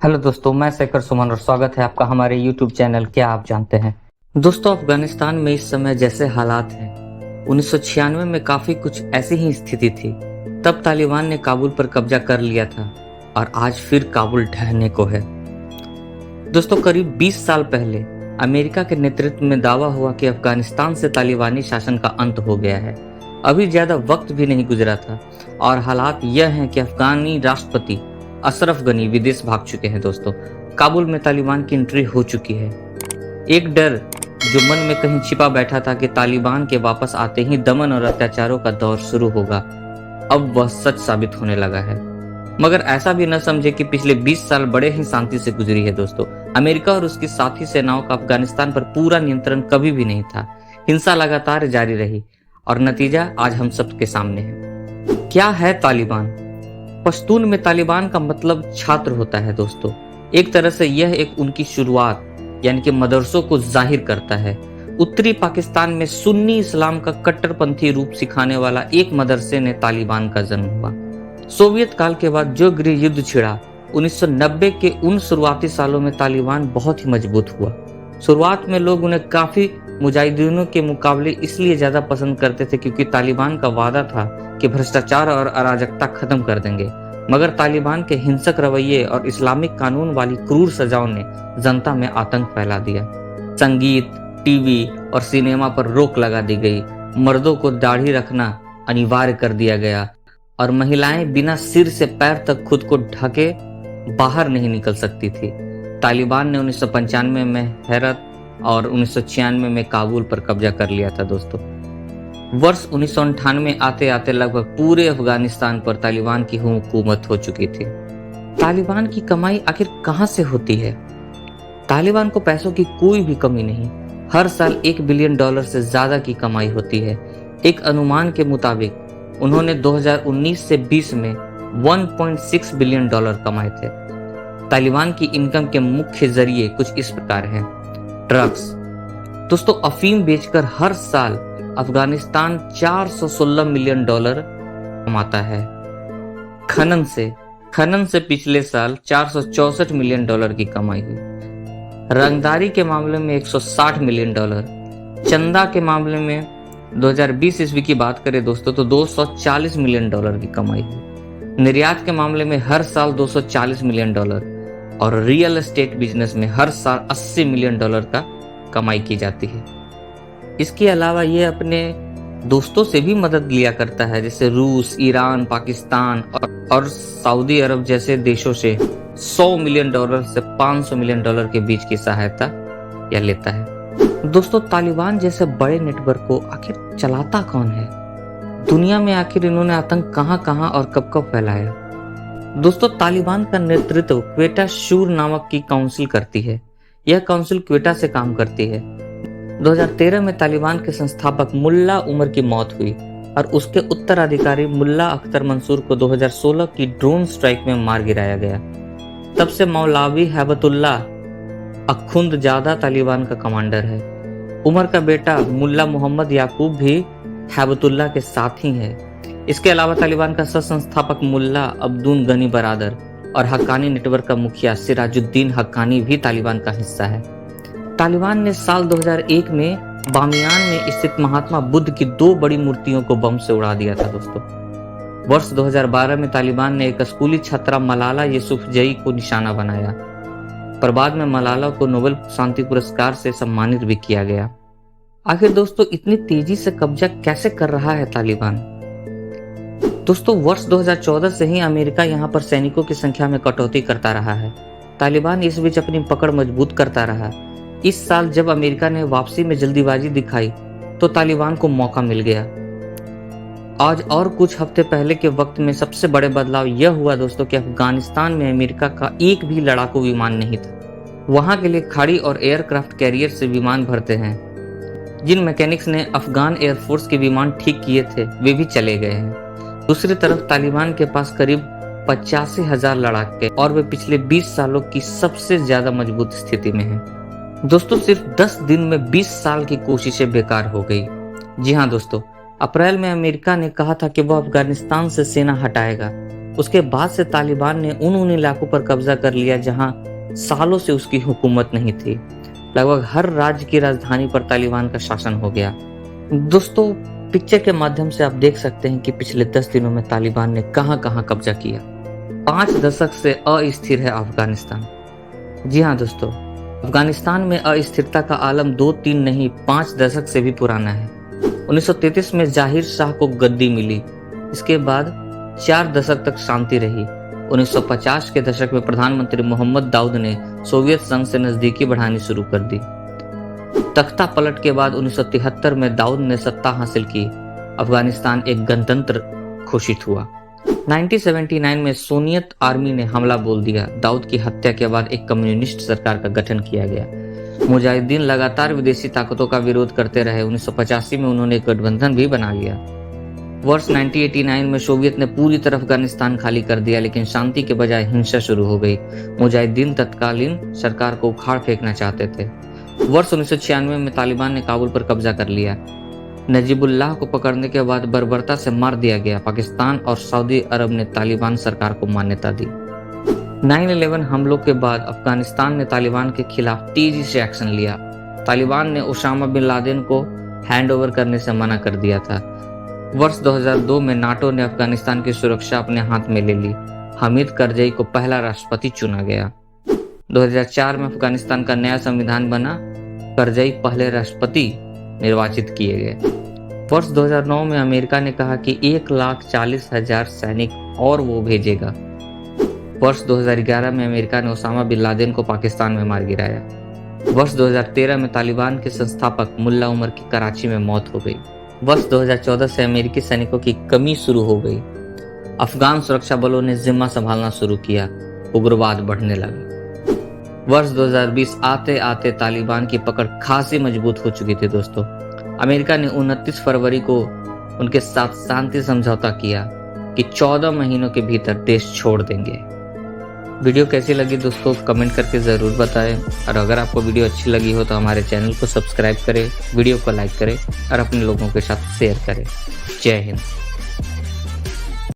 Hello दोस्तों, मैं शेखर सुमन और स्वागत है आपका हमारे YouTube चैनल क्या आप जानते हैं। दोस्तों, अफगानिस्तान में इस समय जैसे हालात हैं 1996 में काफ़ी कुछ ऐसी ही स्थिति थी। तब तालिबान ने काबुल पर कब्जा कर लिया था और आज फिर काबुल ढहने को है। दोस्तों, करीब 20 साल पहले अमेरिका के नेतृत्व में दावा हुआ कि अफगानिस्तान से तालिबानी शासन का अंत हो गया है। अभी ज़्यादा वक्त भी नहीं गुजरा था और हालात यह हैं कि अफगानी राष्ट्रपति अशरफ गनी विदेश भाग चुके हैं। दोस्तों, काबुल में तालिबान की एंट्री हो चुकी है। एक डर जो मन में कहीं छिपा बैठा था कि तालिबान के वापस आते ही दमन और अत्याचारों का दौर शुरू होगा, अब वह सच साबित होने लगा है। मगर ऐसा भी न समझे कि पिछले 20 साल बड़े ही शांति से गुजरी है। दोस्तों, अमेरिका और उसकी साथी सेनाओं का अफगानिस्तान पर पूरा नियंत्रण कभी भी नहीं था। हिंसा लगातार जारी रही और नतीजा आज हम सबके सामने है। क्या है तालिबान? पश्तून में तालिबान का मतलब छात्र होता है। दोस्तों, एक तरह से यह एक उनकी शुरुआत यानी कि मदरसों को जाहिर करता है। उत्तरी पाकिस्तान में सुन्नी इस्लाम का कट्टरपंथी रूप सिखाने वाला एक मदरसे ने तालिबान का जन्म हुआ। सोवियत काल के बाद जो गृह युद्ध छिड़ा 1990 के उन शुरुआती सालों में तालिबान बहुत ही मजबूत हुआ। शुरुआत में लोग उन्हें काफी मुजाहिदीनों के मुकाबले इसलिए ज्यादा पसंद करते थे क्योंकि तालिबान का वादा था कि भ्रष्टाचार और अराजकता खत्म कर देंगे। मगर तालिबान के हिंसक रवैये और इस्लामिक कानून वाली क्रूर सजाओं ने जनता में आतंक फैला दिया। संगीत, टीवी और सिनेमा पर रोक लगा दी गई। मर्दों को दाढ़ी रखना अनिवार्य कर दिया गया और महिलाएं बिना सिर से पैर तक खुद को ढके बाहर नहीं निकल सकती थी। तालिबान ने 1995 में हेरत और 1996 में काबुल पर कब्जा कर लिया था। दोस्तों, वर्ष 1998 आते आते लगभग पूरे अफगानिस्तान पर तालिबान की हुकूमत हो चुकी थी। तालिबान की कमाई आखिर कहां से होती है? तालिबान को पैसों की कोई भी कमी नहीं। हर साल $1 बिलियन से ज्यादा की कमाई होती है। एक अनुमान के मुताबिक उन्होंने 2019 से 20 में $1.6 बिलियन कमाए थे। तालिबान की इनकम के मुख्य जरिए कुछ इस प्रकार हैं। ड्रग्स। दोस्तों, अफीम बेचकर हर साल अफगानिस्तान $416 मिलियन कमाता है। खनन से पिछले साल $464 मिलियन की कमाई हुई। रंगदारी के मामले में $160 मिलियन। चंदा के मामले में 2020 ईस्वी की बात करें दोस्तों तो $240 मिलियन की कमाई हुई। निर्यात के मामले में हर साल $240 मिलियन और रियल एस्टेट बिजनेस में हर साल $80 मिलियन का कमाई की जाती है। इसके अलावा ये अपने दोस्तों से भी मदद लिया करता है, जैसे रूस, ईरान, पाकिस्तान और सऊदी अरब जैसे देशों से $100 मिलियन से $500 मिलियन के बीच की सहायता या लेता है। दोस्तों, तालिबान जैसे बड़े नेटवर्क को आखिर चलाता कौन है? दुनिया में आखिर इन्होंने आतंक कहां और कब कब फैलाया? दोस्तों, तालिबान का नेतृत्व क्वेटा शूर नामक की काउंसिल करती है। यह काउंसिल क्वेटा से काम करती है। 2013 में तालिबान के संस्थापक मुल्ला उमर की मौत हुई और उसके उत्तराधिकारी मुल्ला अख्तर मंसूर को 2016 की ड्रोन स्ट्राइक में मार गिराया गया। तब से मौलावी हैबतुल्लाह अख्उंदजादा तालिबान का कमांडर है। उमर का बेटा मुल्ला मोहम्मद याकूब भी हैबतुल्लाह के साथ ही है। इसके अलावा तालिबान का सह संस्थापक मुल्ला अब्दुल गनी बरादर और हक्कानी नेटवर्क का मुखिया सिराजुद्दीन हक्कानी भी तालिबान का हिस्सा है। तालिबान ने साल 2001 में बामियान में स्थित महात्मा बुद्ध की 2 बड़ी मूर्तियों को बम से उड़ा दिया था। दोस्तों, वर्ष 2012 में तालिबान ने एक स्कूली छात्रा मलाला यूसुफजई को निशाना बनाया, पर बाद में मलाला को नोबेल शांति पुरस्कार से सम्मानित भी किया गया। आखिर दोस्तों, इतनी तेजी से कब्जा कैसे कर रहा है तालिबान? दोस्तों, वर्ष 2014 से ही अमेरिका यहाँ पर सैनिकों की संख्या में कटौती करता रहा है। तालिबान इस बीच अपनी पकड़ मजबूत करता रहा। इस साल जब अमेरिका ने वापसी में जल्दीबाजी दिखाई तो तालिबान को मौका मिल गया। आज और कुछ हफ्ते पहले के वक्त में सबसे बड़े बदलाव यह हुआ दोस्तों कि अफगानिस्तान में अमेरिका का एक भी लड़ाकू विमान नहीं था। वहां के लिए खाड़ी और एयरक्राफ्ट कैरियर से विमान भरते हैं। जिन मैकेनिक्स ने अफगान एयरफोर्स के विमान ठीक किए थे वे भी चले गए हैं। दूसरी तरफ तालिबान के पास करीब 85,000 लड़ाके और वे पिछले 20 सालों की सबसे ज्यादा मजबूत स्थिति में हैं। दोस्तों, सिर्फ 10 दिन में 20 साल की कोशिशें बेकार हो गई। जी हाँ दोस्तों, अप्रैल में अमेरिका ने कहा था कि वह अफगानिस्तान से सेना हटाएगा, उसके बाद से तालिबान ने उन इलाकों पर कब्जा कर लिया जहां सालों से उसकी हुकूमत नहीं थी। लगभग हर राज्य की राजधानी पर तालिबान का शासन हो गया। दोस्तों, पिक्चर के माध्यम से आप देख सकते हैं कि पिछले 10 दिनों में तालिबान ने कहां कहां कब्जा किया। 5 दशक से अस्थिर है अफगानिस्तान। जी हाँ दोस्तों, अफगानिस्तान में अस्थिरता का आलम 2-3 नहीं 5 दशक से भी पुराना है। 1933 में जाहिर शाह को गद्दी मिली। इसके बाद 4 दशक तक शांति रही। 1950 के दशक में प्रधानमंत्री मोहम्मद दाऊद ने सोवियत संघ से नजदीकी बढ़ानी शुरू कर दी। तख्ता पलट के बाद 1973 में दाऊद ने सत्ता हासिल की। अफगानिस्तान एक गणतंत्र घोषित हुआ। 1979 में सोवियत आर्मी ने हमला बोल दिया। दाऊद की हत्या के बाद एक कम्युनिस्ट सरकार का गठन किया गया। मुजाहिदीन लगातार विदेशी ताकतों का विरोध करते रहे। 1985 में उन्होंने एक गठबंधन भी बना लिया। वर्ष 1989 में सोवियत ने पूरी तरह अफगानिस्तान खाली कर दिया, लेकिन शांति के बजाय हिंसा शुरू हो गई। मुजाहिदीन तत्कालीन सरकार को उखाड़ फेंकना चाहते थे। वर्ष 1996 में तालिबान ने काबुल पर कब्जा कर लिया। नजीबुल्लाह को पकड़ने के बाद बर्बरता से मार दिया गया। पाकिस्तान और सऊदी अरब ने तालिबान सरकार को मान्यता दी। 9/11 हमलों के बाद अफगानिस्तान ने तालिबान के खिलाफ तेजी से एक्शन लिया। तालिबान ने ओसामा बिन लादेन को हैंडओवर करने से मना कर दिया था। वर्ष 2002 में नाटो ने अफगानिस्तान की सुरक्षा अपने हाथ में ले ली। हामिद करजई को पहला राष्ट्रपति चुना गया। 2004 में अफगानिस्तान का नया संविधान बना। करजई पहले राष्ट्रपति निर्वाचित किए गए। वर्ष 2009 में अमेरिका ने कहा कि 1,40,000 सैनिक और वो भेजेगा। वर्ष 2011 में अमेरिका ने ओसामा बिन लादेन को पाकिस्तान में मार गिराया। वर्ष 2013 में तालिबान के संस्थापक मुल्ला उमर की कराची में मौत हो गई। वर्ष 2014 से अमेरिकी सैनिकों की कमी शुरू हो गई। अफगान सुरक्षा बलों ने जिम्मा संभालना शुरू किया। उग्रवाद बढ़ने लगा। वर्ष 2020 आते आते तालिबान की पकड़ खासी मजबूत हो चुकी थी दोस्तों। अमेरिका ने 29 फरवरी को उनके साथ शांति समझौता किया कि 14 महीनों के भीतर देश छोड़ देंगे। वीडियो कैसी लगी दोस्तों, कमेंट करके ज़रूर बताएं। और अगर आपको वीडियो अच्छी लगी हो तो हमारे चैनल को सब्सक्राइब करें, वीडियो को लाइक करें और अपने लोगों के साथ शेयर करें। जय हिंद।